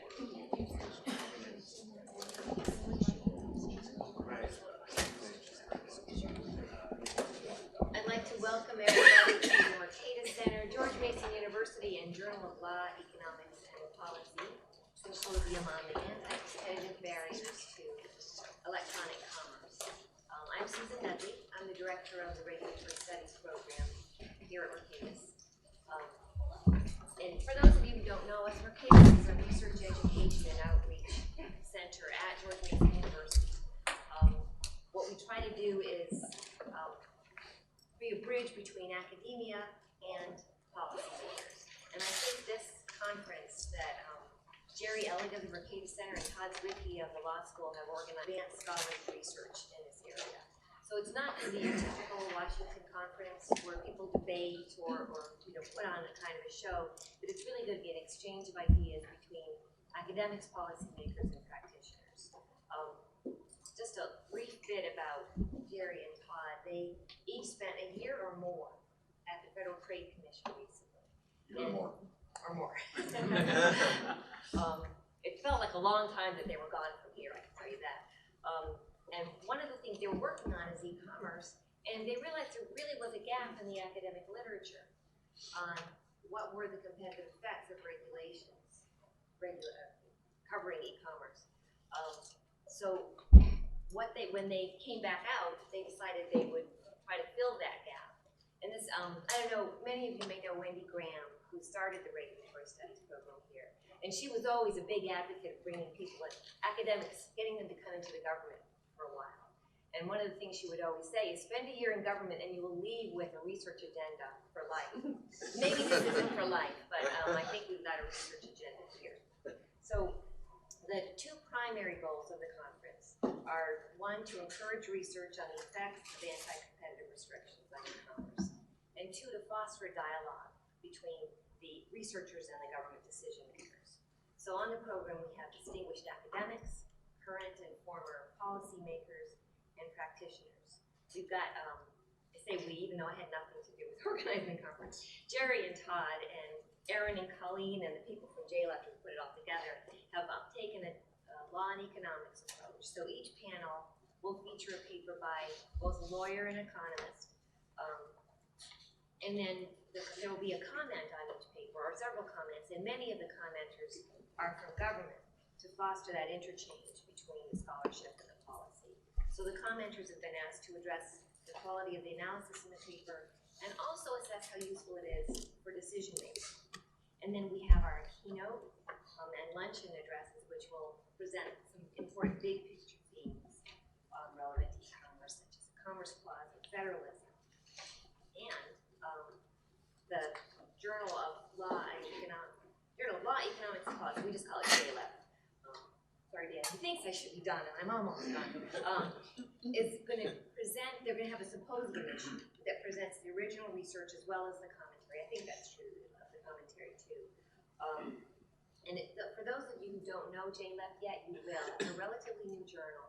I'd like to welcome everybody to the Mercatus Center, George Mason University, and Journal of Law, Economics, and Policy Symposium on the Anticompetitive Barriers to Electronic Commerce. I'm Susan Dudley. I'm the director of the Regulatory Studies program here at Mercatus. And for those of you who don't know us, Mercatus is a research, education, and outreach center at George Mason University. What we try to do is be a bridge between academia and policymakers. And I think this conference that Jerry Ellig of the Mercatus Center and Todd Zwicky of the law school have organized advanced scholarly research in this area. So it's not going to be a typical Washington conference where people debate or put on a kind of a show, but it's really going to be an exchange of ideas between academics, policymakers, and practitioners. Just a brief bit about Jerry and Todd. They each spent a year or more at the Federal Trade Commission recently. Or more. It felt like a long time that they were gone from here, I can tell you that. And one of the things they were working on is e-commerce, and they realized there really was a gap in the academic literature on what were the competitive effects of regulations covering e-commerce. So when they came back out, they decided they would try to fill that gap. And this, I don't know, many of you may know Wendy Graham, who started the Regulatory Studies program here. And she was always a big advocate of bringing people in, academics, getting them to come into the government for a while. And one of the things she would always say is spend a year in government and you will leave with a research agenda for life. Maybe this isn't for life, but I think we've got a research agenda here. So the two primary goals of the conference are, one, to encourage research on the effects of anti-competitive restrictions on e-commerce, and two, to foster a dialogue between the researchers and the government decision makers. So on the program we have distinguished academics, current and former policymakers, and practitioners. We've got, I say we, even though I had nothing to do with organizing the conference, Jerry and Todd and Aaron and Colleen and the people from JLEF who put it all together have taken a law and economics approach. So each panel will feature a paper by both a lawyer and economist, and then there will be a comment on each paper, or several comments, and many of the commenters are from government to foster that interchange between the scholarship and the policy. So the commenters have been asked to address the quality of the analysis in the paper and also assess how useful it is for decision making. And then we have our keynote and luncheon addresses, which will present some important big picture themes relevant to e-commerce, such as the Commerce Clause and federalism. And the Journal of Law Economics Clause, we just call it JLEF. Sorry, Dan, he thinks I should be done, and I'm almost done. Is going to present, they're going to have a symposium that presents the original research as well as the commentary. I think that's true, the commentary too. For those of you who don't know JLEF yet, you will. It's a relatively new journal,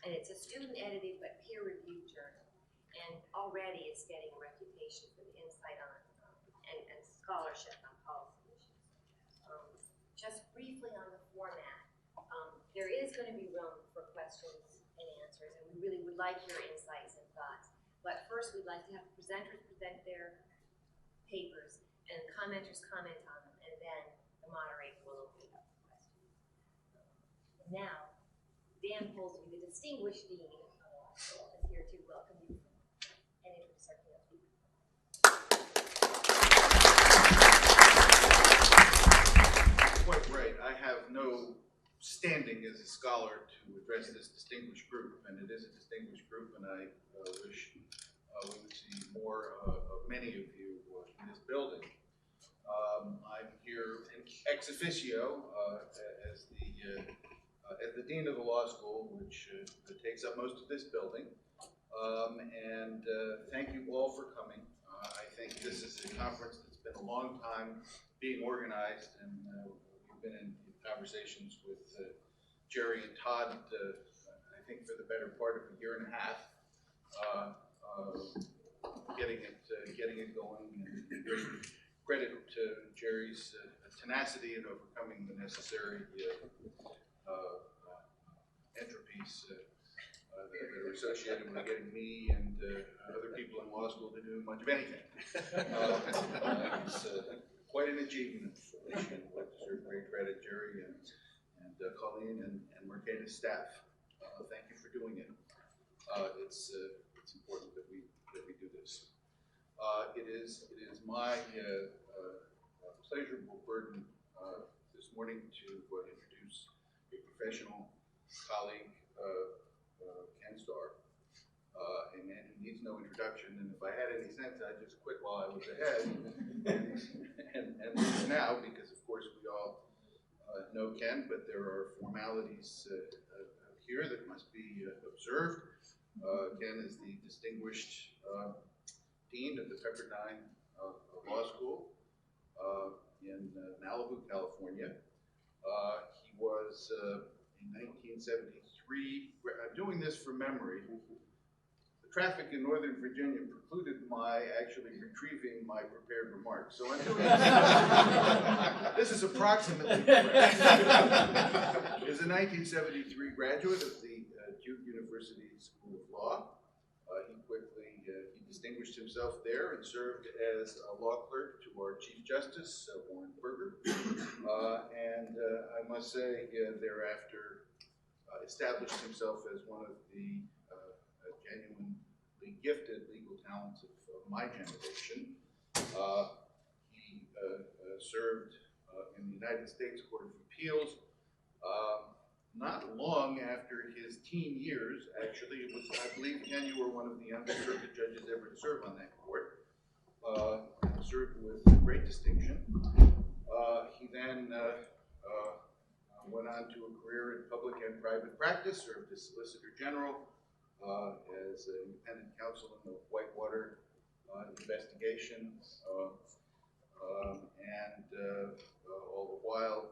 and it's a student-edited but peer-reviewed journal. And already it's getting a reputation for the insight on and scholarship on policy issues. Just briefly on the format, there is going to be room for questions and answers, and we really would like your insights and thoughts. But first, we'd like to have presenters present their papers and commenters comment on them, and then the moderator will open it up for questions. And now, Dan Polsby, the distinguished dean of the law school, is here to welcome you and introduce our keynote speaker. Quite right. I have no standing as a scholar to address this distinguished group, and it is a distinguished group, and I wish we would see more of many of you in this building. I'm here ex officio as the dean of the law school, which takes up most of this building. And thank you all for coming. I think this is a conference that's been a long time being organized, and we've been in conversations with Jerry and Todd, I think for the better part of a year and a half, getting it going. And great credit to Jerry's tenacity in overcoming the necessary entropies that are associated with getting me and other people in law school to do much of anything. It's quite an achievement for us, and I deserve great credit, Jerry and Colleen and Mercatus staff. Thank you for doing it. It's important that we do this. It is my pleasurable burden this morning to introduce a professional colleague, Ken Starr, a man who needs no introduction, and if I had any sense, I'd just quit while I was ahead and leave now, because of course we all know Ken, but there are formalities here that must be observed. Ken is the distinguished Dean of the Pepperdine Law School in Malibu, California. He was in 1973, I'm doing this from memory. The traffic in Northern Virginia precluded my actually retrieving my prepared remarks. So I'm doing this. This is approximately correct. He was a 1973 graduate of the Duke University School of Law. He distinguished himself there and served as a law clerk to our Chief Justice, Warren Burger. And I must say, thereafter, established himself as one of the genuinely gifted legal talents of my generation. He served in the United States Court of Appeals. Not long after his teen years, actually, it was, I believe, Ken, you were one of the youngest circuit judges ever to serve on that court. Served with great distinction. He then went on to a career in public and private practice, served as Solicitor General, as an independent counsel in the Whitewater investigation, and all the while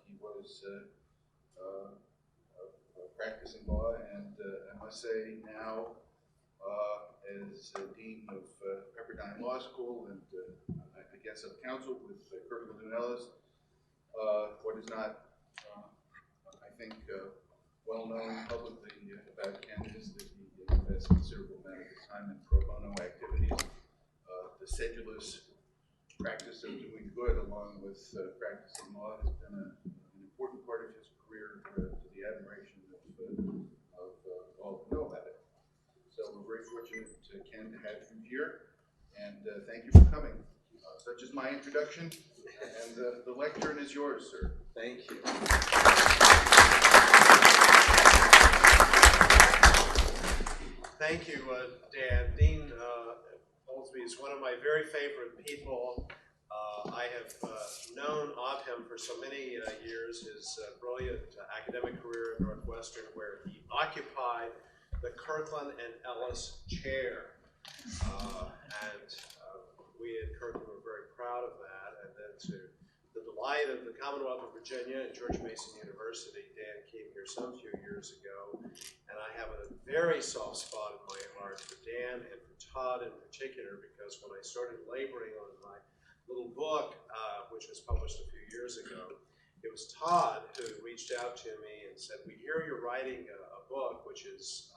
he was practicing law, and I must say now as Dean of Pepperdine Law School, and I guess of counsel with Kirkland and Ellis. What is not, I think, well known publicly about Ken is that he invests a considerable amount of his time in pro bono activities. The sedulous practice of doing good along with practicing law has been an important part of his career, to the admiration of all who know about it. So we're very fortunate, Ken, to have you here, and thank you for coming. Such is my introduction, and the lectern is yours, sir. Thank you. Thank you, Dan. Dean Oglesby is one of my very favorite people. I have known of him for so many years, his brilliant academic career at Northwestern, where he occupied the Kirkland and Ellis chair. And we at Kirkland were very proud of that. And then to the delight of the Commonwealth of Virginia and George Mason University, Dan came here some few years ago. And I have a very soft spot in my heart for Dan and for Todd in particular, because when I started laboring on my little book, which was published a few years ago, it was Todd who reached out to me and said, "We hear you're writing a book, which is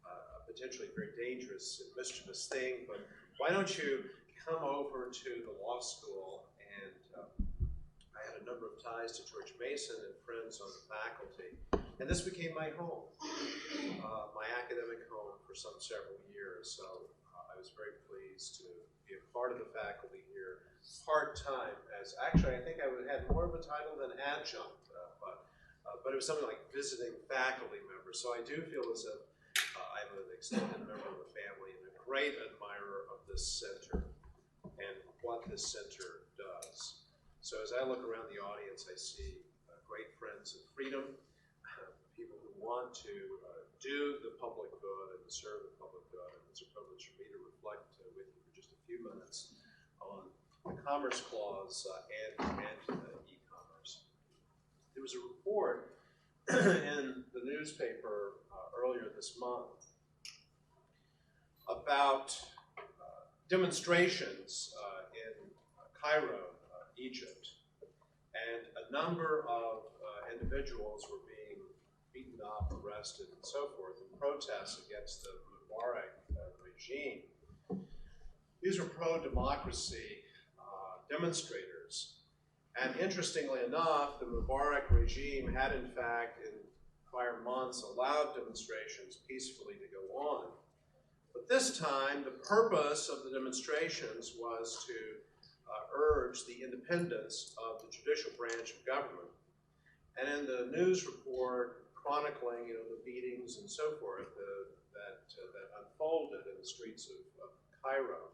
a potentially very dangerous and mischievous thing, but why don't you come over to the law school?" And I had a number of ties to George Mason and friends on the faculty, and this became my home, my academic home for several years. So I was very pleased to be a part of the faculty here, part-time, as actually I think I had more of a title than adjunct, but it was something like visiting faculty member. So I do feel as if I'm an extended member of the family and a great admirer of this center and what this center does. So as I look around the audience, I see great friends of freedom, people who want to do the public good and serve the public good. And it's a privilege for me to reflect with you for just a few minutes on the Commerce Clause and e-commerce. There was a report in the newspaper earlier this month about demonstrations in Cairo, Egypt, and a number of individuals were being beaten up, arrested, and so forth in protests against the Mubarak regime. These were pro-democracy demonstrators. And interestingly enough, the Mubarak regime had in fact in prior months allowed demonstrations peacefully to go on. But this time, the purpose of the demonstrations was to urge the independence of the judicial branch of government. And in the news report chronicling, the beatings and so forth that unfolded in the streets of Cairo,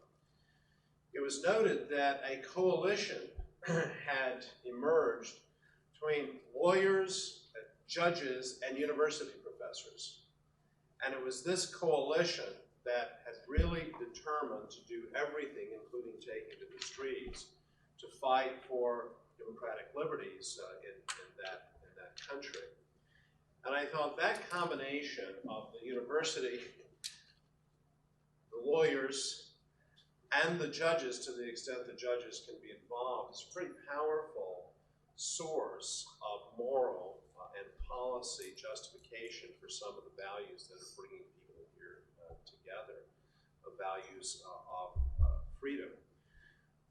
it was noted that a coalition had emerged between lawyers, judges, and university professors. And it was this coalition that had really determined to do everything, including taking to the streets, to fight for democratic liberties in that country. And I thought that combination of the university, the lawyers, and the judges, to the extent the judges can be involved, is a pretty powerful source of moral and policy justification for some of the values that are bringing people here together, the values of freedom.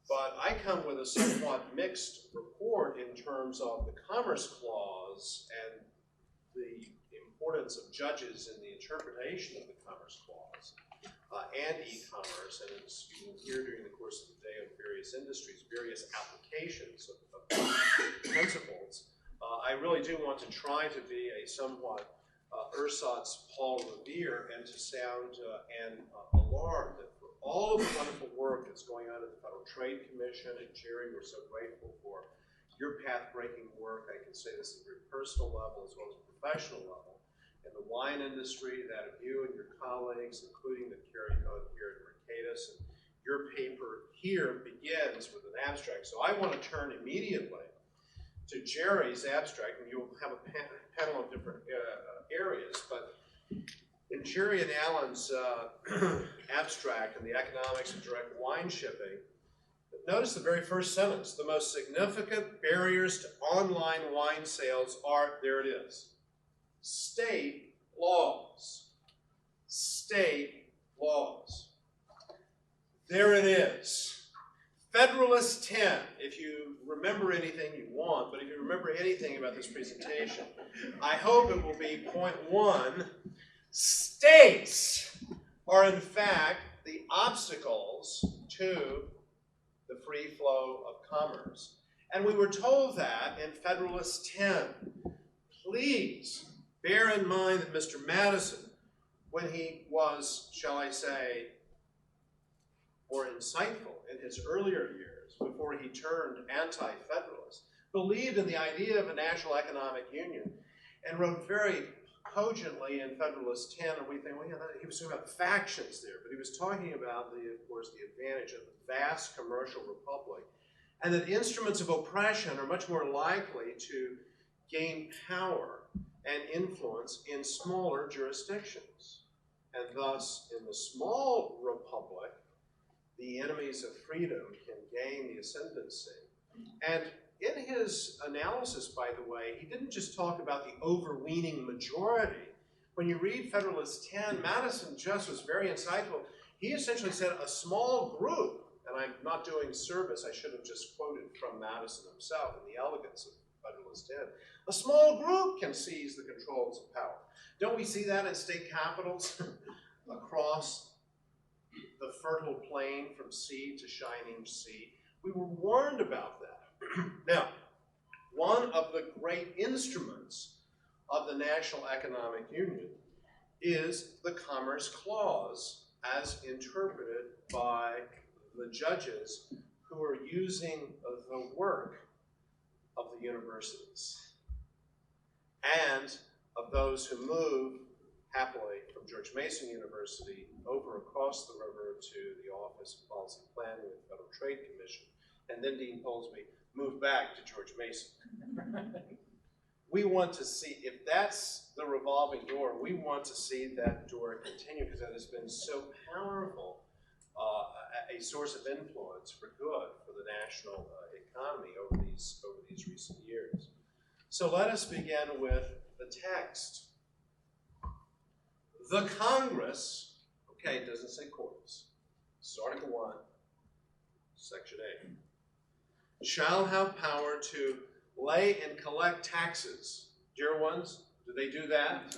But I come with a somewhat mixed report in terms of the Commerce Clause and the importance of judges in the interpretation of the Commerce Clause and e-commerce, and as you will hear during the course of the day on various industries, various applications of principles. I really do want to try to be a somewhat ersatz Paul Revere and to sound an alarm that for all of the wonderful work that's going on at the Federal Trade Commission, and Jerry, we're so grateful for your path-breaking work. I can say this at a very personal level as well as a professional level. In the wine industry, that of you and your colleagues, including the carried on here at Mercatus, and your paper here begins with an abstract. So I want to turn immediately to Jerry's abstract, and you'll have a panel of different areas, but in Jerry and Alan's abstract in the economics of direct wine shipping, notice the very first sentence: the most significant barriers to online wine sales are, there it is, state laws. State laws. There it is. Federalist 10, if you remember anything you want, but if you remember anything about this presentation, I hope it will be point 1. States are in fact the obstacles to the free flow of commerce. And we were told that in Federalist 10. Please bear in mind that Mr. Madison, when he was, shall I say, more insightful in his earlier years, before he turned anti-federalist, believed in the idea of a national economic union and wrote very cogently in Federalist 10, and we think, well, yeah, he was talking about factions there, but he was talking about, of course, the advantage of the vast commercial republic, and that instruments of oppression are much more likely to gain power and influence in smaller jurisdictions. And thus, in the small republic, the enemies of freedom can gain the ascendancy. And in his analysis, by the way, he didn't just talk about the overweening majority. When you read Federalist 10, Madison just was very insightful. He essentially said a small group, and I'm not doing service, I should have just quoted from Madison himself in the elegance of Federalist 10. A small group can seize the controls of power. Don't we see that in state capitals across the fertile plain from sea to shining sea? We were warned about that. Now, one of the great instruments of the National Economic Union is the Commerce Clause, as interpreted by the judges who are using the work of the universities and of those who move happily from George Mason University over across the river to the Office of Policy Planning of the Federal Trade Commission, and then Dean Polsby moved back to George Mason. We want to see, if that's the revolving door, we want to see that door continue, because that has been so powerful a source of influence for good for the national economy over these recent years. So let us begin with the text. The Congress, okay, it doesn't say courts. This is Article 1, Section 8. Shall have power to lay and collect taxes. Dear ones, do they do that?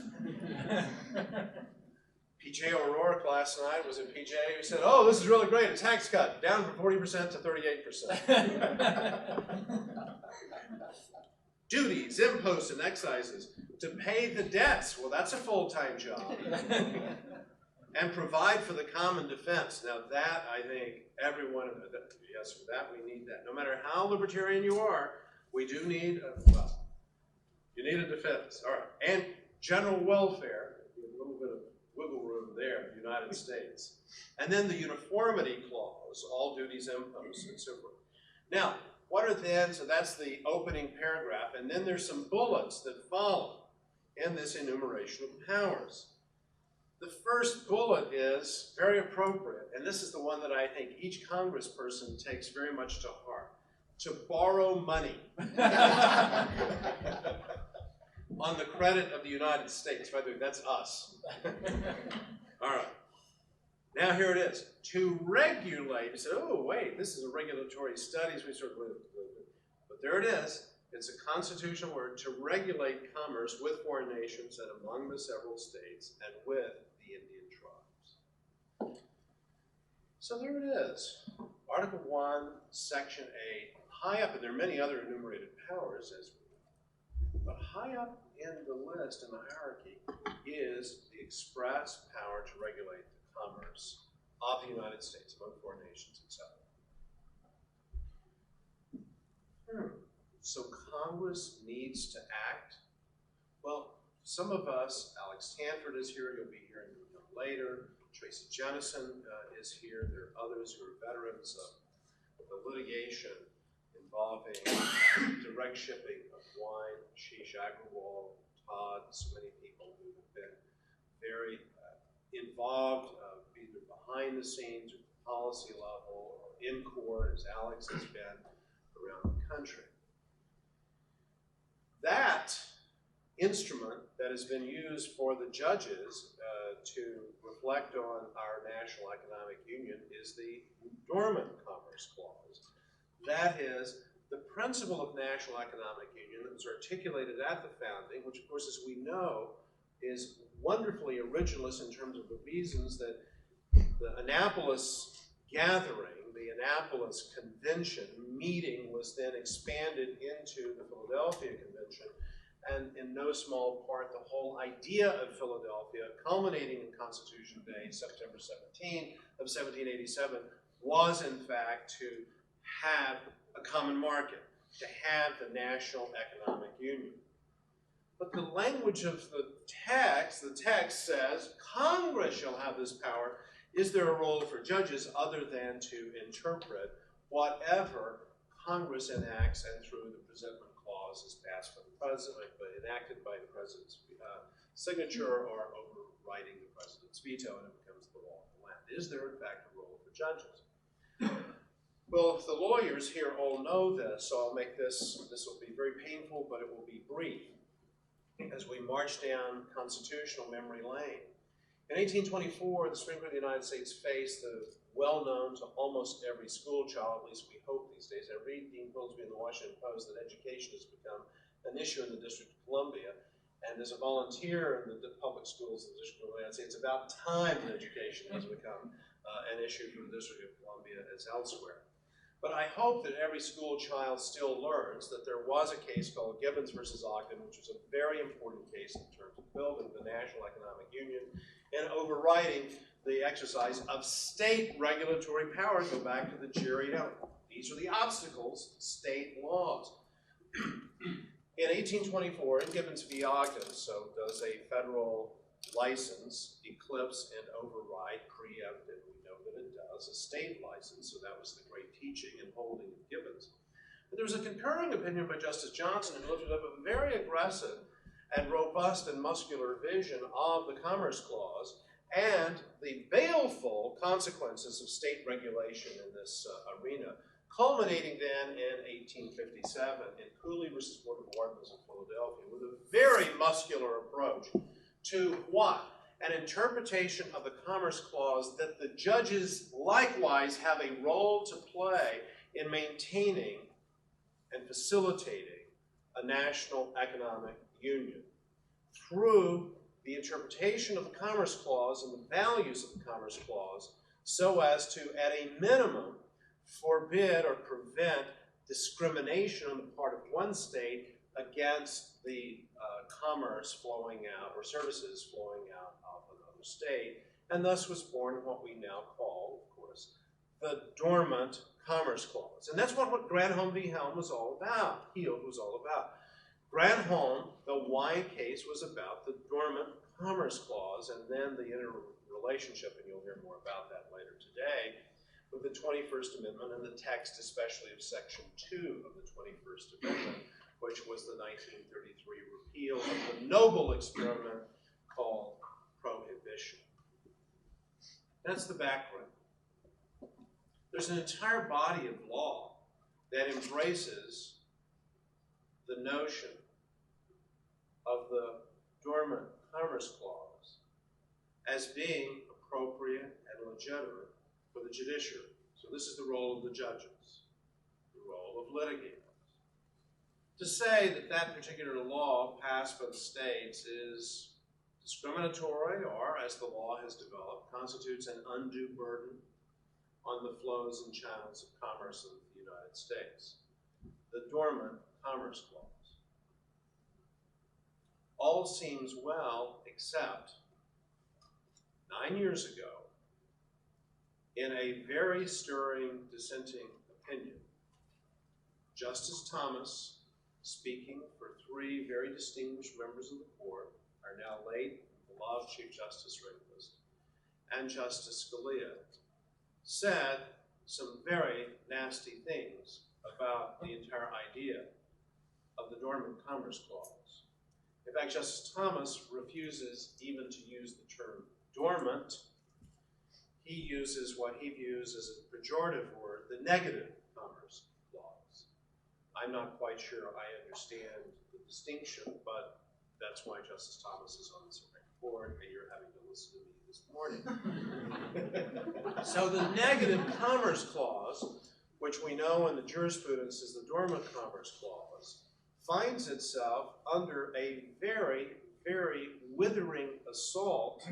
PJ O'Rourke last night was at PJ who said, oh, this is really great, a tax cut, down from 40% to 38%. Duties, imposts, and excises to pay the debts. Well, that's a full-time job. And provide for the common defense. Now that, I think, everyone, yes, for that we need that. No matter how libertarian you are, we do need, you need a defense. All right, and general welfare, a little bit of wiggle room there in the United States. And then the uniformity clause, all duties, imposts, and so forth. Now, what are then, so that's the opening paragraph, and then there's some bullets that follow in this enumeration of powers. The first bullet is very appropriate, and this is the one that I think each congressperson takes very much to heart. To borrow money on the credit of the United States. By the way, that's us. All right. Now here it is. To regulate. You said, oh, wait, this is a regulatory studies. But there it is. It's a constitutional word to regulate commerce with foreign nations and among the several states and with the Indian tribes. So there it is. Article 1, Section 8. High up, and there are many other enumerated powers, but high up in the list, in the hierarchy, is the express power to regulate the commerce of the United States among foreign nations, etc. So Congress needs to act. Well, some of us, Alex Stanford is here, you'll be hearing him later. Tracy Jennison is here. There are others who are veterans of the litigation involving direct shipping of wine, Sheesh Agrawal, Todd, so many people who have been very involved, either behind the scenes or at the policy level or in court, as Alex has been around the country. That instrument that has been used for the judges to reflect on our national economic union is the Dormant Commerce Clause. That is the principle of national economic union that was articulated at the founding, which of course, as we know, is wonderfully originalist in terms of the reasons that the Annapolis gathering, the Annapolis Convention meeting was then expanded into the Philadelphia Convention, and in no small part the whole idea of Philadelphia, culminating in Constitution Day, September 17 of 1787, was in fact to have a common market, to have the national economic union. But the language of the text says, Congress shall have this power. Is there a role for judges other than to interpret whatever Congress enacts and through the presentment clause is passed by the president, but enacted by the president's signature or overriding the president's veto, and it becomes the law of the land? Is there in fact a role for judges? Well, the lawyers here all know this, so I'll make this will be very painful, but it will be brief, as we march down constitutional memory lane. In 1824, the Supreme Court of the United States faced the well-known to almost every school child, at least we hope these days. I read Dean Quilsby in the Washington Post that education has become an issue in the District of Columbia, and as a volunteer in the public schools in the District of Columbia, I'd say it's about time that education has become an issue for the District of Columbia as elsewhere. But I hope that every school child still learns that there was a case called Gibbons versus Ogden, which was a very important case in terms of building the National Economic Union and overriding the exercise of state regulatory power. Go back to the Jerry Down. These are the obstacles, state laws. In 1824, in Gibbons v. Ogden, so does a federal license eclipse and override, preempt, and we know that it does, a state license, so that was the great teaching and holding of Gibbons. But there was a concurring opinion by Justice Johnson who lifted up a very aggressive and robust and muscular vision of the Commerce Clause and the baleful consequences of state regulation in this arena, culminating then in 1857 in Cooley versus Board of Wardens of Philadelphia with a very muscular approach to what? An interpretation of the Commerce Clause that the judges likewise have a role to play in maintaining and facilitating a national economic union through the interpretation of the Commerce Clause and the values of the Commerce Clause so as to, at a minimum, forbid or prevent discrimination on the part of one state against the commerce flowing out or services flowing out of another state, and thus was born what we now call, of course, the Dormant Commerce Clause. And that's what Granholm v. Helm was all about, Heald was all about. Granholm, the wine case, was about the Dormant Commerce Clause, and then the interrelationship, and you'll hear more about that later today, with the 21st Amendment and the text especially of Section 2 of the 21st Amendment, which was the 1933 repeal of the noble experiment called prohibition. That's the background. There's an entire body of law that embraces the notion of the Dormant Commerce Clause as being appropriate and legitimate for the judiciary. So this is the role of the judges, the role of litigators. To say that that particular law passed by the states is discriminatory or, as the law has developed, constitutes an undue burden on the flows and channels of commerce in the United States. The Dormant Commerce Clause. All seems well, except 9 years ago, in a very stirring dissenting opinion, Justice Thomas, speaking for three very distinguished members of the court, our now late beloved Chief Justice Rehnquist, and Justice Scalia, said some very nasty things about the entire idea of the Dormant Commerce Clause. In fact, Justice Thomas refuses even to use the term dormant. He uses what he views as a pejorative word, the negative Commerce Clause. I'm not quite sure I understand the distinction, but that's why Justice Thomas is on the Supreme Court, and you're having to listen to me this morning. So the negative Commerce Clause, which we know in the jurisprudence is the Dormant Commerce Clause, finds itself under a very, very withering assault,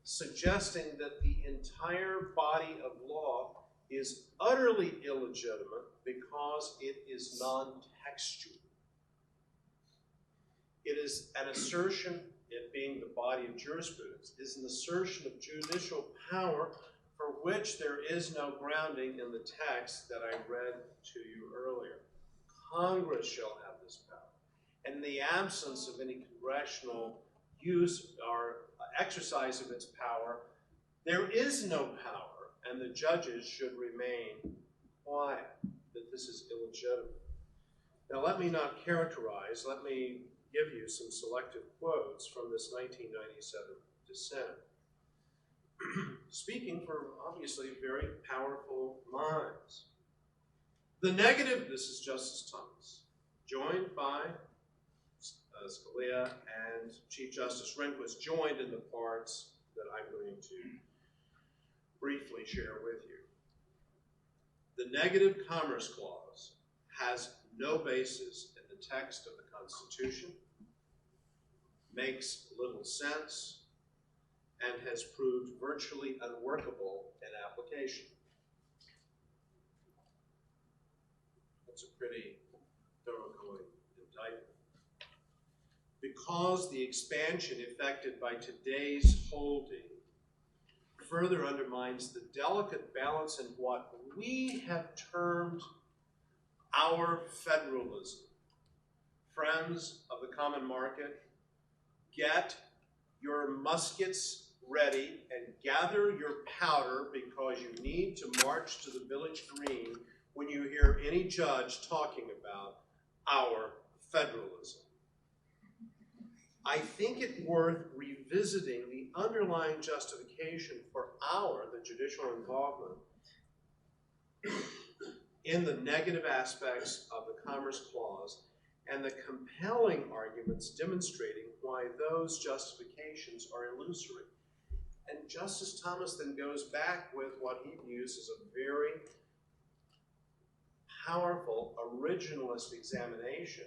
suggesting that the entire body of law is utterly illegitimate because it is non-textual. It is an assertion, it being the body of jurisprudence, is an assertion of judicial power for which there is no grounding in the text that I read to you earlier. Congress shall have this power. And in the absence of any congressional use or exercise of its power, there is no power, and the judges should remain quiet, that this is illegitimate. Now let me not characterize, let me give you some selective quotes from this 1997 dissent. Speaking for obviously very powerful minds. The negative, this is Justice Thomas, joined by Scalia and Chief Justice Rehnquist, joined in the parts that I'm going to briefly share with you. The negative Commerce Clause has no basis in the text of the Constitution, makes little sense, and has proved virtually unworkable in application. That's a pretty thoroughgoing indictment. Because the expansion effected by today's holding further undermines the delicate balance in what we have termed our federalism. Friends of the common market, get your muskets ready and gather your powder because you need to march to the village green when you hear any judge talking about our federalism. I think it worth revisiting the underlying justification for the judicial involvement in the negative aspects of the Commerce Clause and the compelling arguments demonstrating why those justifications are illusory. And Justice Thomas then goes back with what he views as a very powerful originalist examination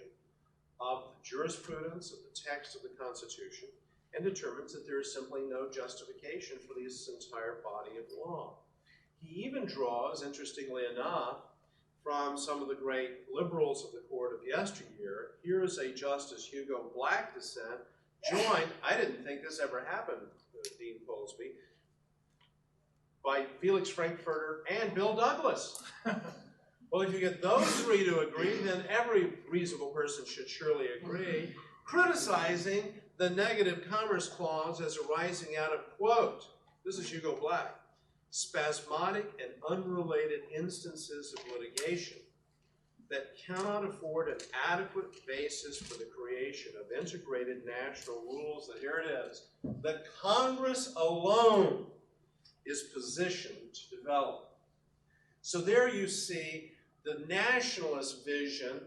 of the jurisprudence of the text of the Constitution and determines that there is simply no justification for this entire body of law. He even draws, interestingly enough, from some of the great liberals of the court of yesteryear. Here is a Justice Hugo Black dissent, joined, I didn't think this ever happened, Dean Polsby, by Felix Frankfurter and Bill Douglas. Well, if you get those three to agree, then every reasonable person should surely agree, criticizing the negative Commerce Clause as arising out of, quote, this is Hugo Black, spasmodic and unrelated instances of litigation that cannot afford an adequate basis for the creation of integrated national rules that, here it is, that Congress alone is positioned to develop. So there you see the nationalist vision,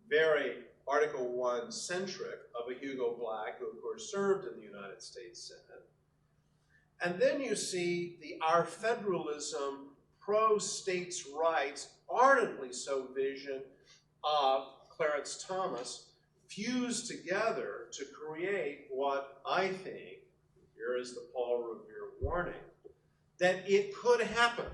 very Article 1 centric, of a Hugo Black, who of course served in the United States Senate. And then you see the our federalism, pro-states' rights, ardently so vision of Clarence Thomas fused together to create what I think, here is the Paul Revere warning, that it could happen,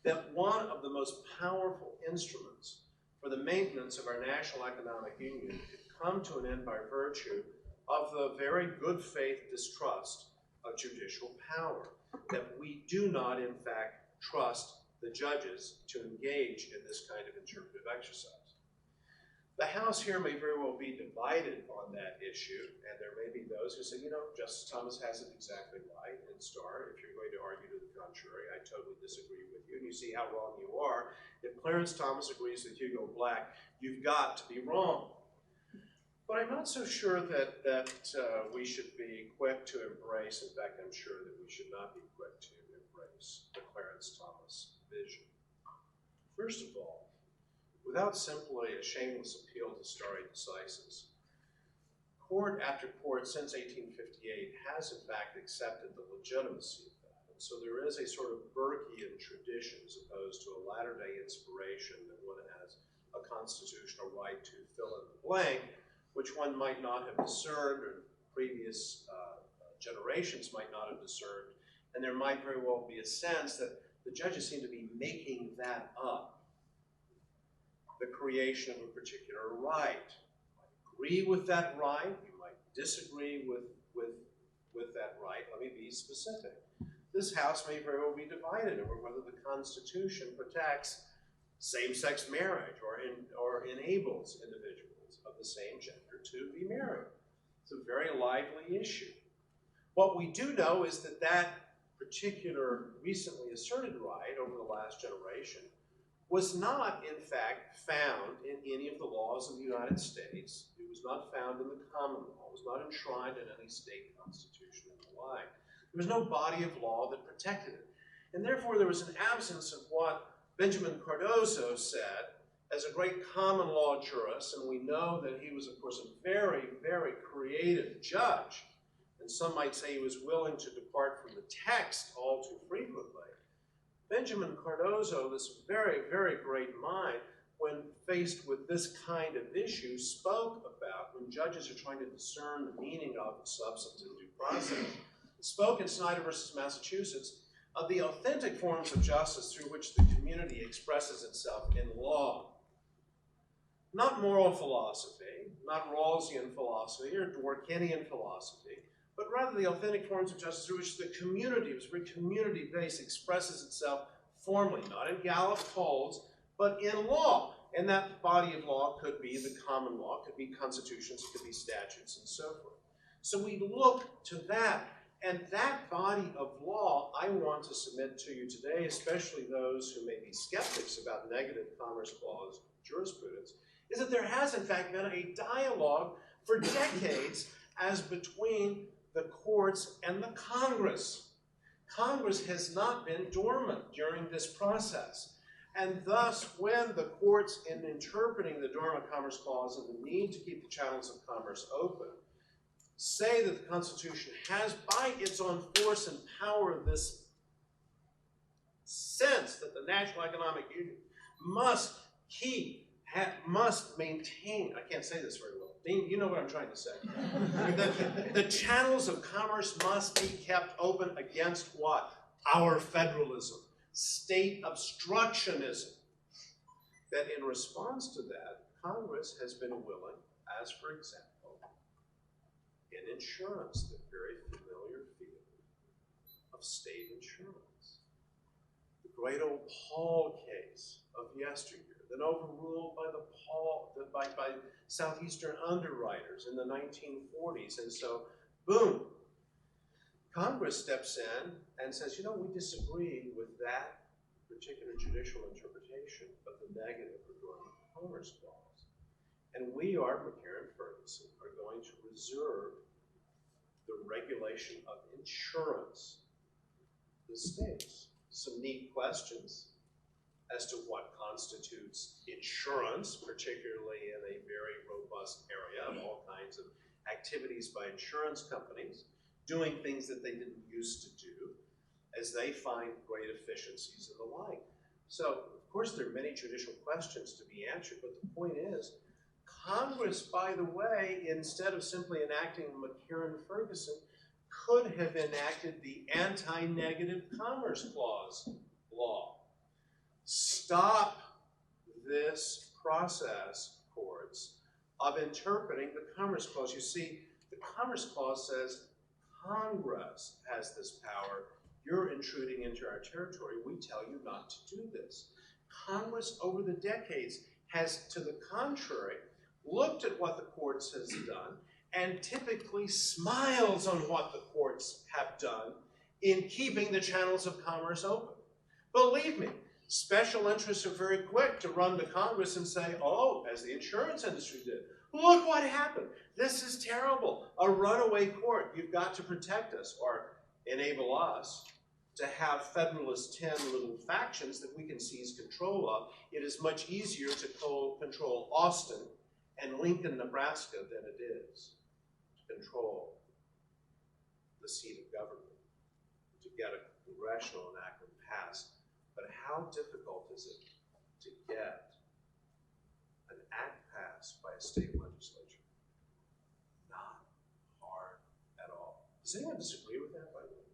that one of the most powerful instruments for the maintenance of our national economic union could come to an end by virtue of the very good faith distrust of judicial power, that we do not, in fact, trust the judges to engage in this kind of interpretive exercise. The House here may very well be divided on that issue, and there may be those who say, you know, Justice Thomas has it exactly right, and Starr, if you're going to argue to the contrary, I totally disagree with you, and you see how wrong you are. If Clarence Thomas agrees with Hugo Black, you've got to be wrong. But I'm not so sure that we should be quick to embrace, in fact, I'm sure that we should not be quick to embrace the Clarence Thomas vision. First of all, without simply a shameless appeal to stare decisis, court after court since 1858 has in fact accepted the legitimacy of that. And so there is a sort of Burkean tradition as opposed to a latter-day inspiration that one has a constitutional right to fill in the blank, which one might not have discerned, or previous generations might not have discerned. And there might very well be a sense that the judges seem to be making that up, the creation of a particular right. You might agree with that right, you might disagree with that right. Let me be specific. This House may very well be divided over whether the Constitution protects same-sex marriage or enables individuals of the same gender to be married. It's a very lively issue. What we do know is that that particular recently asserted right over the last generation was not, in fact, found in any of the laws of the United States. It was not found in the common law. It was not enshrined in any state constitution and the like. There was no body of law that protected it. And therefore, there was an absence of what Benjamin Cardozo said as a great common law jurist, and we know that he was, of course, a very, very creative judge. And some might say he was willing to depart from the text all too frequently. Benjamin Cardozo, this very, very great mind, when faced with this kind of issue, spoke about, when judges are trying to discern the meaning of substantive due process, spoke in Snyder versus Massachusetts of the authentic forms of justice through which the community expresses itself in law. Not moral philosophy, not Rawlsian philosophy or Dworkinian philosophy, but rather the authentic forms of justice through which the community, was very community-based, expresses itself formally, not in Gallup polls, but in law. And that body of law could be the common law, could be constitutions, could be statutes, and so forth. So we look to that. And that body of law, I want to submit to you today, especially those who may be skeptics about negative Commerce Clause jurisprudence, is that there has in fact been a dialogue for decades as between the courts and the Congress. Congress has not been dormant during this process. And thus, when the courts, in interpreting the Dormant Commerce Clause and the need to keep the channels of commerce open, say that the Constitution has, by its own force and power, this sense that the National Economic Union must maintain, I can't say this very well, Dean, you know what I'm trying to say. The channels of commerce must be kept open against what? Our federalism, state obstructionism. That in response to that, Congress has been willing, as for example, in insurance, the very familiar field of state insurance. The great old Paul case of yesteryear, then overruled by by Southeastern underwriters in the 1940s. And so, boom, Congress steps in and says, you know, we disagree with that particular judicial interpretation of the negative of the Dormant Commerce Clause. And we are, McCarran-Ferguson, are going to reserve the regulation of insurance to the states. Some neat questions as to what constitutes insurance, particularly in a very robust area of all kinds of activities by insurance companies, doing things that they didn't used to do, as they find great efficiencies and the like. So, of course, there are many judicial questions to be answered, but the point is, Congress, by the way, instead of simply enacting McCarran-Ferguson, could have enacted the Anti-Negative Commerce Clause law. Stop this process, courts, of interpreting the Commerce Clause. You see, the Commerce Clause says Congress has this power. You're intruding into our territory. We tell you not to do this. Congress, over the decades, has, to the contrary, looked at what the courts has done and typically smiles on what the courts have done in keeping the channels of commerce open. Believe me, special interests are very quick to run to Congress and say, oh, as the insurance industry did, look what happened. This is terrible. A runaway court. You've got to protect us or enable us to have Federalist 10 little factions that we can seize control of. It is much easier to control Austin and Lincoln, Nebraska than it is to control the seat of government, to get a congressional enactment passed. But how difficult is it to get an act passed by a state legislature? Not hard at all. Does anyone disagree with that, by the way?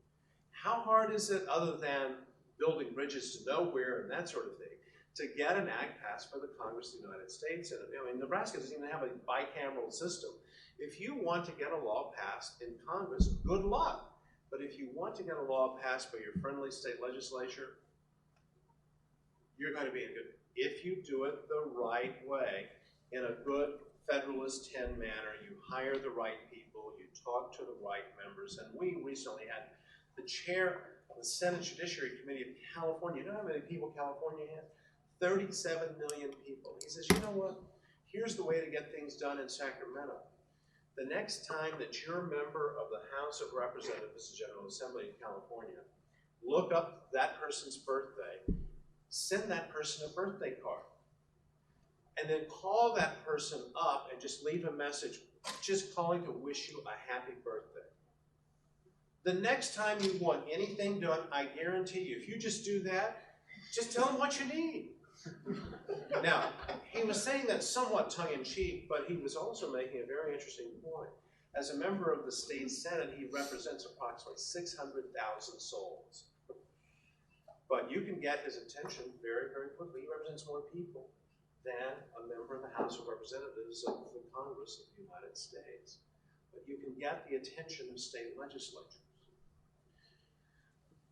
How hard is it, other than building bridges to nowhere and that sort of thing, to get an act passed by the Congress of the United States? And I mean, Nebraska doesn't even have a bicameral system. If you want to get a law passed in Congress, good luck. But if you want to get a law passed by your friendly state legislature, you're going to be in good. If you do it the right way, in a good Federalist 10 manner, you hire the right people, you talk to the right members, and we recently had the chair of the Senate Judiciary Committee of California. You know how many people California has? 37 million people. He says, you know what? Here's the way to get things done in Sacramento. The next time that you're a member of the House of Representatives, the General Assembly in California, look up that person's birthday, send that person a birthday card, and then call that person up and just leave a message, just calling to wish you a happy birthday. The next time you want anything done, I guarantee you, if you just do that, just tell them what you need. Now, he was saying that somewhat tongue-in-cheek, but he was also making a very interesting point. As a member of the state Senate, he represents approximately 600,000 souls. But you can get his attention very, very quickly. He represents more people than a member of the House of Representatives of the Congress of the United States. But you can get the attention of state legislatures.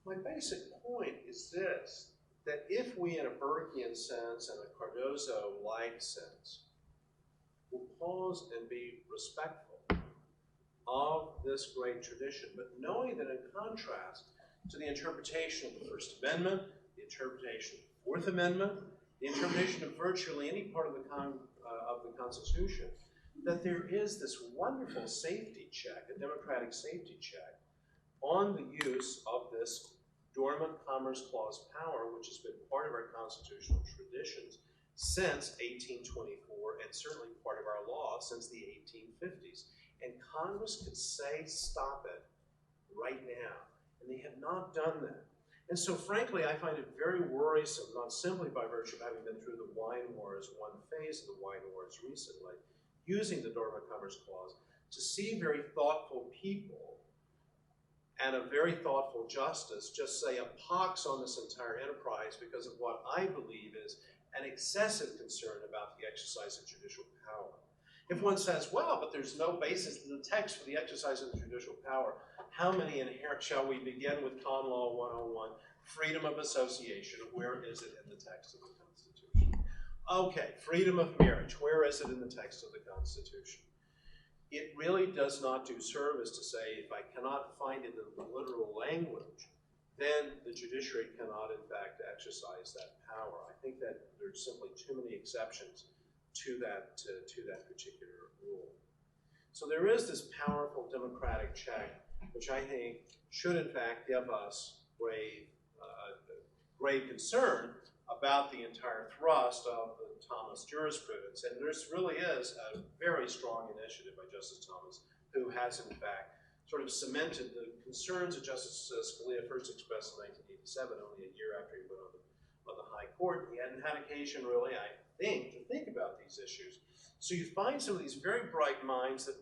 My basic point is this, that if we, in a Burkean sense and a Cardozo-like sense, will pause and be respectful of this great tradition, but knowing that in contrast to the interpretation of the First Amendment, the interpretation of the Fourth Amendment, the interpretation of virtually any part of the Constitution, that there is this wonderful safety check, a democratic safety check, on the use of this dormant Commerce Clause power, which has been part of our constitutional traditions since 1824, and certainly part of our law since the 1850s. And Congress could say, stop it right now. And they have not done that. And so frankly, I find it very worrisome, not simply by virtue of having been through the wine wars, one phase of the wine wars recently, using the Dormant Commerce Clause, to see very thoughtful people and a very thoughtful justice just say a pox on this entire enterprise because of what I believe is an excessive concern about the exercise of judicial power. If one says, well, but there's no basis in the text for the exercise of the judicial power, how many inherent, shall we begin with Con Law 101, freedom of association, where is it in the text of the Constitution? Okay, freedom of marriage, where is it in the text of the Constitution? It really does not do service to say, if I cannot find it in the literal language, then the judiciary cannot, in fact, exercise that power. I think that there's simply too many exceptions to that particular rule. So there is this powerful democratic check, which I think should, in fact, give us grave concern about the entire thrust of the Thomas jurisprudence. And this really is a very strong initiative by Justice Thomas, who has, in fact, sort of cemented the concerns that Justice Scalia first expressed in 1987, only a year after he went on the high court. He hadn't had occasion, really, I think, to think about these issues. So you find some of these very bright minds that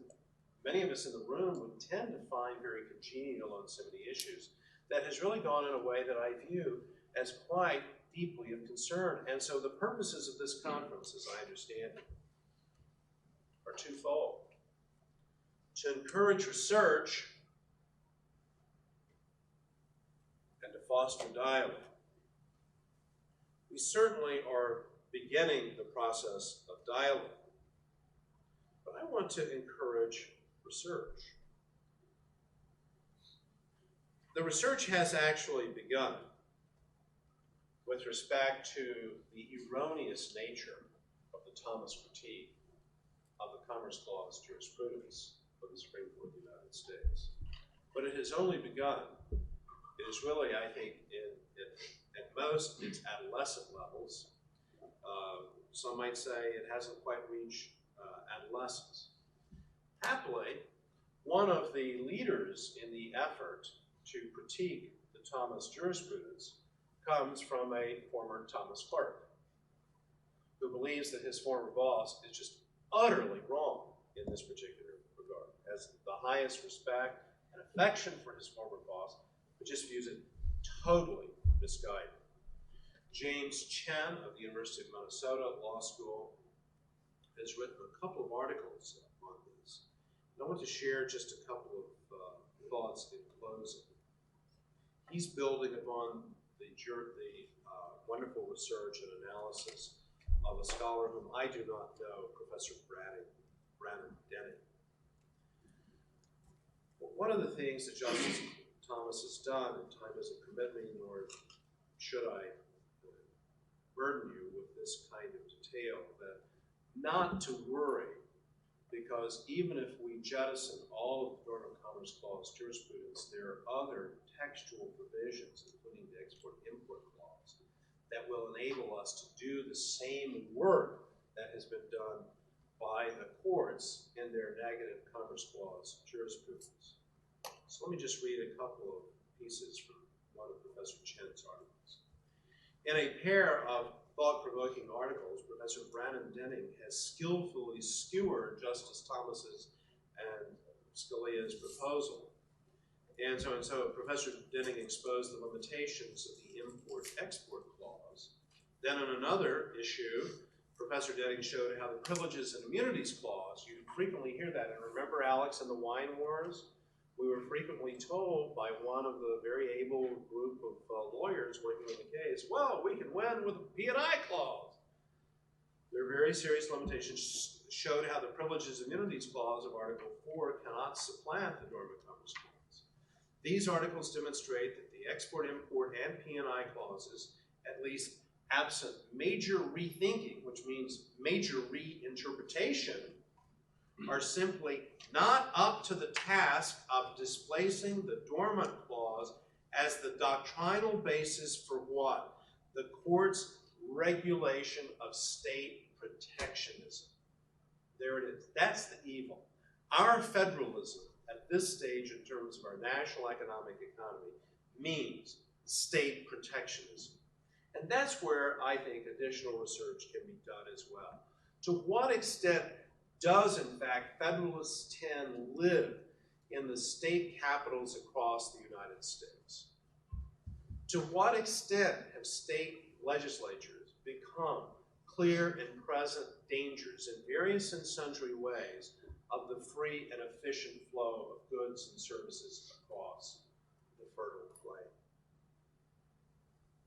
many of us in the room would tend to find very congenial on so many issues, that has really gone in a way that I view as quite deeply of concern. And so the purposes of this conference, as I understand it, are twofold. To encourage research and to foster dialogue. We certainly are beginning the process of dialogue, but I want to encourage research. The research has actually begun with respect to the erroneous nature of the Thomas critique of the Commerce Clause jurisprudence of the Supreme Court of the United States. But it has only begun. It is really, I think, at most, it's adolescent levels. Some might say it hasn't quite reached adolescence. Happily, one of the leaders in the effort to critique the Thomas jurisprudence comes from a former Thomas clerk who believes that his former boss is just utterly wrong in this particular regard, has the highest respect and affection for his former boss, but just views it totally misguided. James Chen of the University of Minnesota Law School has written a couple of articles on this. And I want to share just a couple of thoughts in closing. He's building upon the wonderful research and analysis of a scholar whom I do not know, Professor Brannon Denning. One of the things that Justice Thomas has done, and time doesn't permit me, nor should I burden you with this kind of detail, that not to worry, because even if we jettison all of the Dormant Commerce Clause jurisprudence, there are other textual provisions, including the Export-Import Clause, that will enable us to do the same work that has been done by the courts in their negative Commerce Clause jurisprudence. So let me just read a couple of pieces from one of Professor Chen's articles. In a pair of thought-provoking articles, Professor Brannon Denning has skillfully skewered Justice Thomas's and Scalia's proposal. And so Professor Denning exposed the limitations of the Import-Export Clause. Then in another issue, Professor Denning showed how the Privileges and Immunities Clause, you frequently hear that, and remember, Alex, in the wine wars, we were frequently told by one of the very able group of lawyers working on the case, well, we can win with a P&I clause. Their very serious limitations showed how the Privileges and Immunities Clause of Article 4 cannot supplant the Dormant Commerce Clause. These articles demonstrate that the Export, Import, and P&I clauses, at least absent major rethinking, which means major reinterpretation, are simply not up to the task of displacing the dormant clause as the doctrinal basis for what? The court's regulation of state protectionism. There it is. That's the evil. Our federalism at this stage in terms of our national economic economy means state protectionism. And that's where I think additional research can be done as well. To what extent does, in fact, Federalist 10 live in the state capitals across the United States? To what extent have state legislatures become clear and present dangers in various and sundry ways of the free and efficient flow of goods and services across the fertile plain?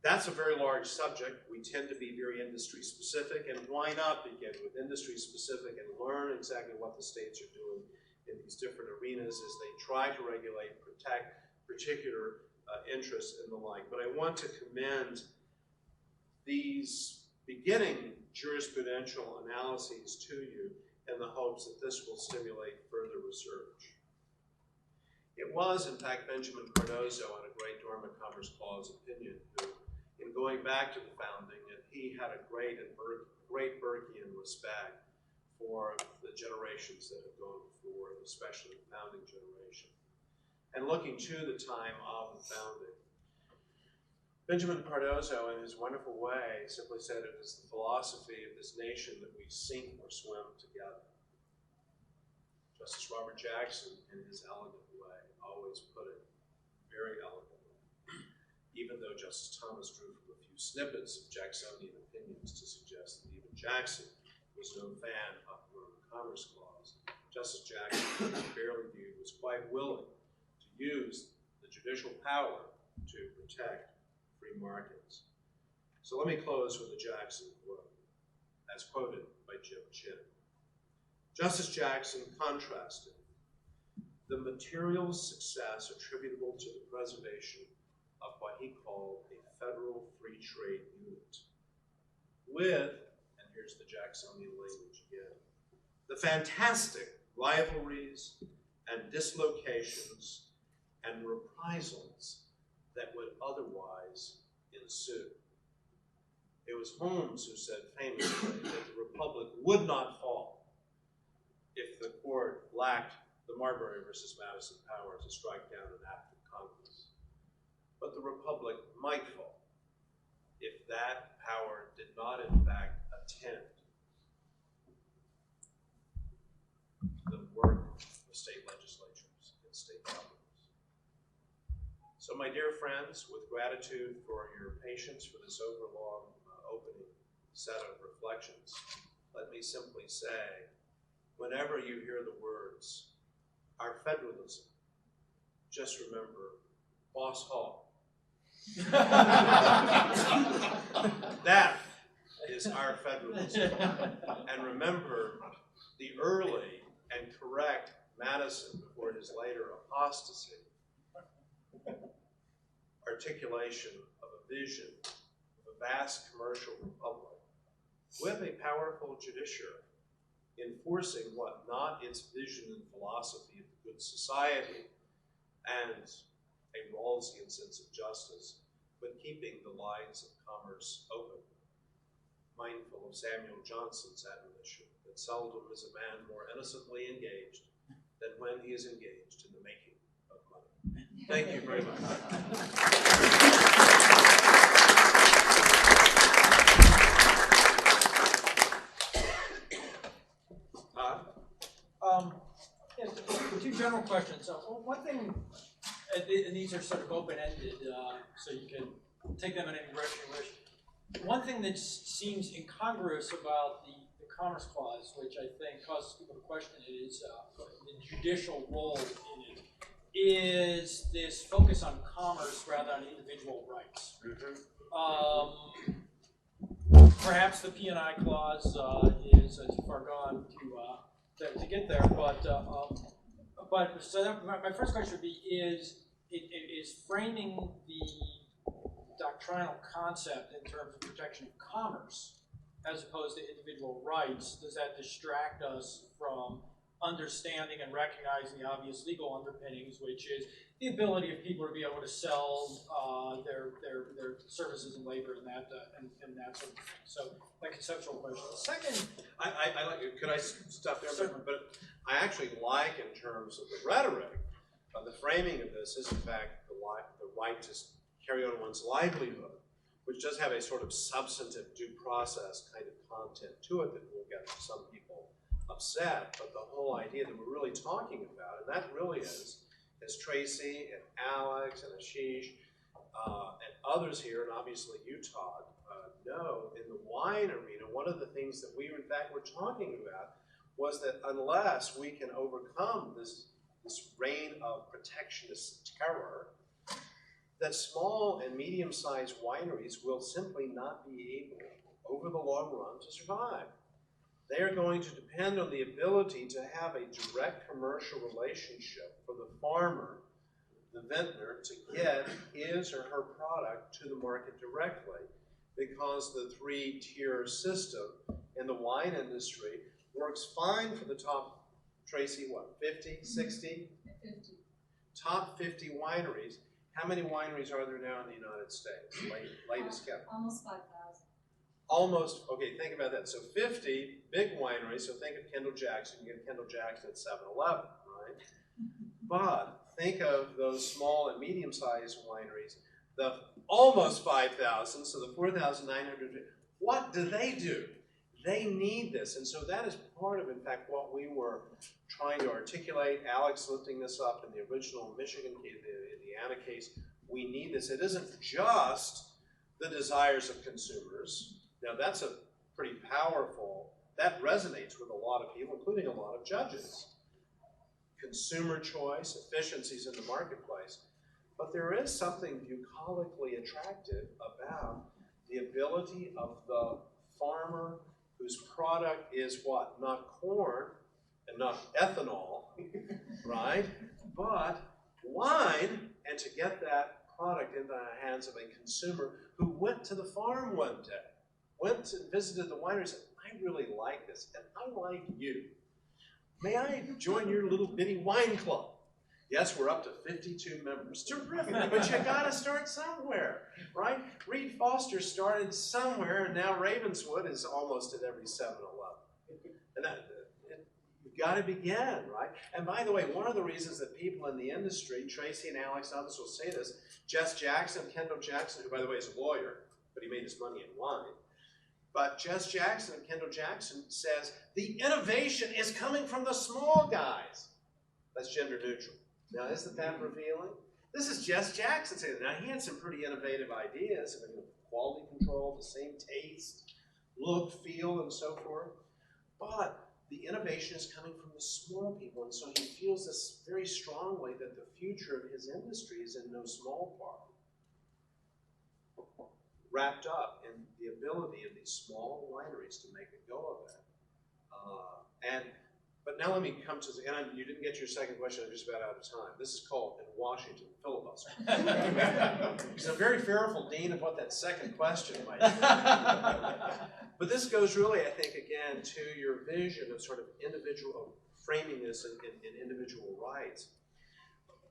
That's a very large subject. We tend to be very industry specific, and why not begin with industry specific and learn exactly what the states are doing in these different arenas as they try to regulate, protect particular interests and the like. But I want to commend these beginning jurisprudential analyses to you in the hopes that this will stimulate further research. It was, in fact, Benjamin Cardozo, in a great Dormant Commerce Clause opinion, who, in going back to the founding, and he had a great Burkean respect for the generations that have gone before, and especially the founding generation. And looking to the time of the founding, Benjamin Cardozo, in his wonderful way, simply said it is the philosophy of this nation that we sink or swim together. Justice Robert Jackson, in his elegant way, always put it very elegantly, even though Justice Thomas drew from a few snippets of Jacksonian opinions to suggest that even Jackson was no fan of the Dormant Commerce Clause. Justice Jackson, fairly viewed, was quite willing to use the judicial power to protect free markets. So let me close with a Jackson quote, as quoted by Jim Chin. Justice Jackson contrasted the material success attributable to the preservation of what he called a federal free trade unit with, and here's the Jacksonian language again, the fantastic rivalries and dislocations and reprisals that would otherwise ensue. It was Holmes who said famously that the Republic would not fall if the court lacked the Marbury versus Madison power to strike down an act of Congress. But the Republic might fall if that power did not, in fact, attend the work of state legislatures and state governments. So my dear friends, with gratitude for your patience for this overlong opening set of reflections, let me simply say, whenever you hear the words, our federalism, just remember Boss Hall. That is our federalism. And remember the early and correct Madison before his later apostasy articulation of a vision of a vast commercial republic with a powerful judiciary enforcing what? Not its vision and philosophy of the good society and a Rawlsian sense of justice, but keeping the lines of commerce open, mindful of Samuel Johnson's admonition that seldom is a man more innocently engaged than when he is engaged in the making of money. Thank you very much. Yes, two general questions. One thing, and these are sort of open-ended, so you can take them in any direction you wish. One thing that seems incongruous about the Commerce Clause, which I think causes people to question it, is the judicial role in it, is this focus on commerce rather than individual rights. Perhaps the P&I clause is too far gone to get there, but so that, my first question would be: is framing the doctrinal concept in terms of protection of commerce as opposed to individual rights, does that distract us from understanding and recognizing the obvious legal underpinnings, which is the ability of people to be able to sell their services and labor and that sort of thing. So, that conceptual question. The second, I like it. Could I stop there? Certainly. But I actually like, in terms of the rhetoric, the framing of this is in fact the right to carry on one's livelihood, which does have a sort of substantive due process kind of content to it that will get some people upset. But the whole idea that we're really talking about, and that really is, as Tracy and Alex and Ashish and others here, and obviously you, Todd, know, in the wine arena, one of the things that we in fact were talking about was that unless we can overcome this reign of protectionist terror, that small and medium-sized wineries will simply not be able, over the long run, to survive. They are going to depend on the ability to have a direct commercial relationship for the farmer, the vintner, to get his or her product to the market directly, because the three-tier system in the wine industry works fine for the top, Tracy, what, 50, 60? 50. Top 50 wineries. How many wineries are there now in the United States? Latest count. Almost 5,000. Almost, okay, think about that. So 50 big wineries, so think of Kendall Jackson. You get Kendall Jackson at 7-Eleven, right? But think of those small and medium-sized wineries, the almost 5,000, so the 4,900. What do? They need this, and so that is part of, in fact, what we were trying to articulate. Alex lifting this up in the original Michigan case, the Indiana case. We need this. It isn't just the desires of consumers. Now, that's a pretty powerful, that resonates with a lot of people, including a lot of judges. Consumer choice, efficiencies in the marketplace. But there is something bucolically attractive about the ability of the farmer whose product is what? Not corn and not ethanol, right? But wine, and to get that product into the hands of a consumer who went to the farm one day, went and visited the winery and said, I really like this, and I like you. May I join your little bitty wine club? Yes, we're up to 52 members. Terrific, but you gotta start somewhere, right? Reed Foster started somewhere, and now Ravenswood is almost at every 7-Eleven. And you've gotta begin, right? And by the way, one of the reasons that people in the industry, Tracy and Alex and others will say this, Jess Jackson, Kendall Jackson, who by the way is a lawyer, but he made his money in wine, but Jess Jackson and Kendall Jackson says, the innovation is coming from the small guys. That's gender neutral. Now, isn't that revealing? This is Jess Jackson saying, now he had some pretty innovative ideas, I mean, quality control, the same taste, look, feel, and so forth. But the innovation is coming from the small people, and so he feels this very strongly that the future of his industry is in no small part, wrapped up in the ability of these small wineries to make a go of it. But now let me come to, and you didn't get your second question, I'm just about out of time. This is called, in Washington, filibuster. Because I'm very fearful, Dean, of what that second question might be. But this goes really, I think, again, to your vision of sort of framing this in individual rights.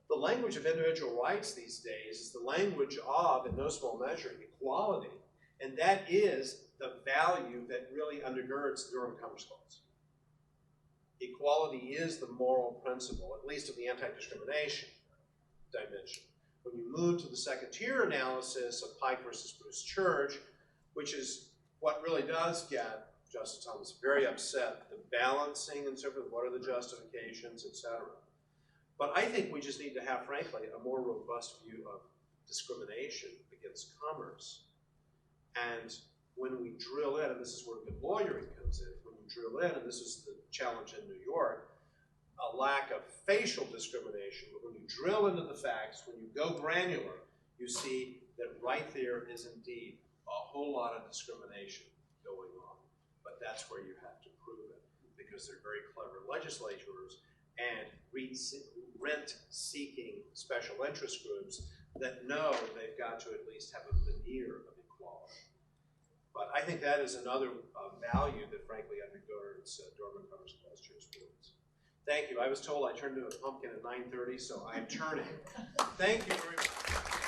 The language of individual rights these days is the language of, in no small measure, equality. And that is the value that really undergirds the Durham Commerce Clause. Equality is the moral principle, at least of the anti-discrimination dimension. When you move to the second tier analysis of Pike versus Bruce Church, which is what really does get Justice Thomas very upset, the balancing and so forth, what are the justifications, etc. But I think we just need to have, frankly, a more robust view of discrimination against commerce. And when we drill in, and this is where good lawyering comes in, when you drill in, and this is the challenge in New York, a lack of facial discrimination, but when you drill into the facts, when you go granular, you see that right there is indeed a whole lot of discrimination going on. But that's where you have to prove it, because they're very clever legislators and rent-seeking special interest groups that know they've got to at least have a veneer of equality. But I think that is another value that, frankly, undergirds Durham Commerce Clause jurisprudence. Thank you. I was told I turned into a pumpkin at 9:30, so I'm turning. Thank you very much.